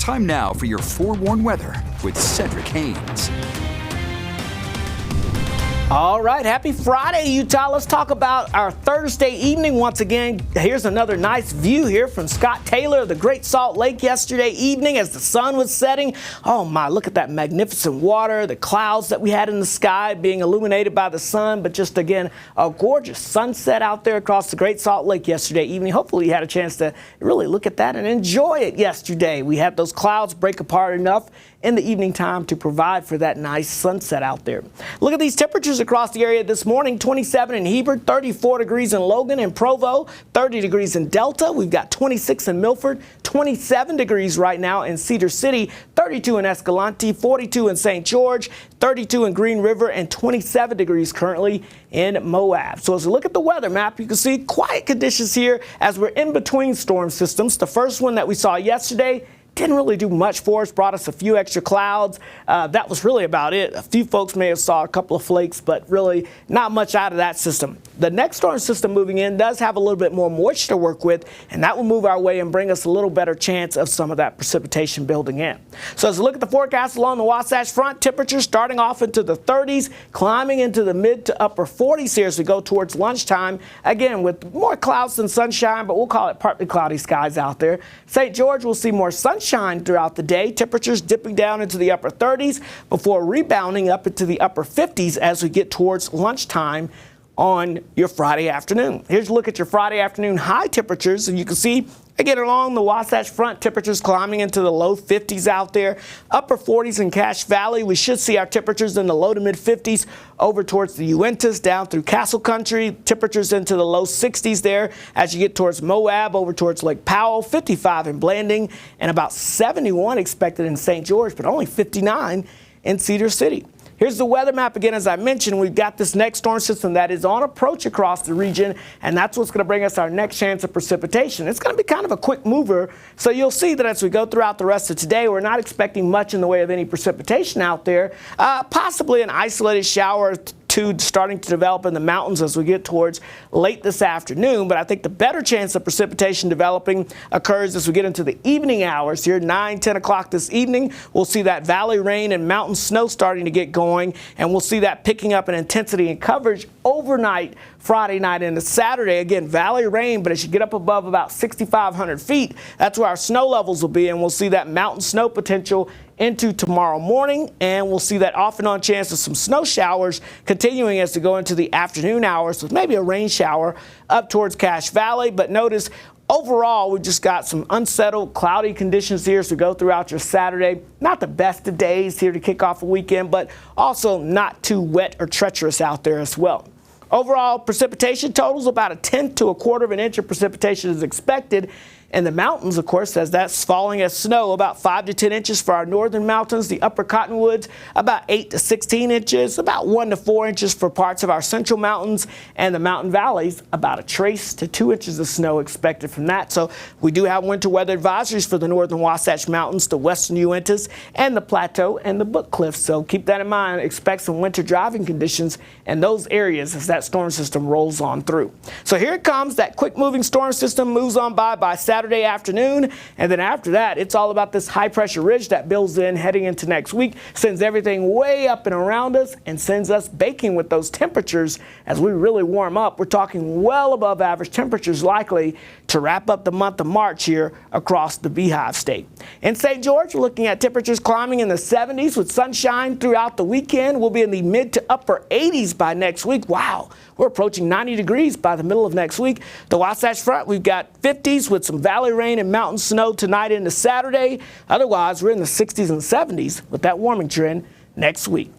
Time now for your forewarned weather with Cedric Haynes. All right, happy Friday, Utah. Let's talk about our Thursday evening once again. Here's another nice view here from Scott Taylor of the Great Salt Lake yesterday evening as the sun was setting. Oh my, look at that magnificent water, the clouds that we had in the sky being illuminated by the sun, but just again, a gorgeous sunset out there across the Great Salt Lake yesterday evening. Hopefully you had a chance to really look at that and enjoy it yesterday. We had those clouds break apart enough in the evening time to provide for that nice sunset out there. Look at these temperatures across the area this morning. 27 in Heber, 34 degrees in Logan and Provo, 30 degrees in Delta. We've got 26 in Milford, 27 degrees right now in Cedar City, 32 in Escalante, 42 in St. George, 32 in Green River, and 27 degrees currently in Moab. So as we look at the weather map, you can see quiet conditions here as we're in between storm systems. The first one that we saw yesterday didn't really do much for us, brought us a few extra clouds. That was really about it. A few folks may have saw a couple of flakes, but really not much out of that system. The next storm system moving in does have a little bit more moisture to work with, and that will move our way and bring us a little better chance of some of that precipitation building in. So as we look at the forecast along the Wasatch Front, temperatures starting off into the 30s, climbing into the mid to upper 40s here as we go towards lunchtime. Again, with more clouds than sunshine, but we'll call it partly cloudy skies out there. St. George will see more sunshine throughout the day. Temperatures dipping down into the upper 30s before rebounding up into the upper 50s as we get towards lunchtime on your Friday afternoon. Here's a look at your Friday afternoon high temperatures, and you can see again along the Wasatch Front, temperatures climbing into the low 50s out there. Upper 40s in Cache Valley. We should see our temperatures in the low to mid 50s over towards the Uintas down through Castle Country. Temperatures into the low 60s there as you get towards Moab, over towards Lake Powell. 55 in Blanding and about 71 expected in St. George, but only 59 in Cedar City. Here's the weather map again. As I mentioned, we've got this next storm system that is on approach across the region, and that's what's going to bring us our next chance of precipitation. It's going to be kind of a quick mover, so you'll see that as we go throughout the rest of today, we're not expecting much in the way of any precipitation out there. Possibly an isolated shower or two starting to develop in the mountains as we get towards late this afternoon, but I think the better chance of precipitation developing occurs as we get into the evening hours here, 9, 10 o'clock this evening. We'll see that valley rain and mountain snow starting to get going, and we'll see that picking up in intensity and coverage overnight Friday night into Saturday. Again, valley rain, but as you get up above about 6,500 feet, that's where our snow levels will be, and we'll see that mountain snow potential into tomorrow morning, and we'll see that off and on chance of some snow showers continuing as we go into the afternoon hours with maybe a rain shower up towards Cache Valley. But notice overall we've just got some unsettled cloudy conditions here as we go throughout your Saturday. Not the best of days here to kick off a weekend, but also not too wet or treacherous out there as well. Overall precipitation totals about 1/10 to 1/4 of an inch of precipitation is expected. In the mountains, of course, as that's falling as snow, about 5 to 10 inches for our northern mountains. The upper Cottonwoods, about 8 to 16 inches, about 1 to 4 inches for parts of our central mountains, and the mountain valleys, about 1 trace to 2 inches of snow expected from that. So we do have winter weather advisories for the northern Wasatch Mountains, the western Uintas, and the Plateau and the Book Cliffs. So keep that in mind. Expect some winter driving conditions in those areas as that storm system rolls on through. So here it comes. That quick moving storm system moves on by Saturday afternoon, and then after that it's all about this high pressure ridge that builds in heading into next week, sends everything way up and around us, and sends us baking with those temperatures as we really warm up. We're talking well above average temperatures likely to wrap up the month of March here across the Beehive State. In St. George, we're looking at temperatures climbing in the 70s with sunshine throughout the weekend. We'll be in the mid to upper 80s by next week. Wow, we're approaching 90 degrees by the middle of next week. The Wasatch Front, we've got 50s with some valley rain and mountain snow tonight into Saturday. Otherwise, we're in the 60s and 70s with that warming trend next week.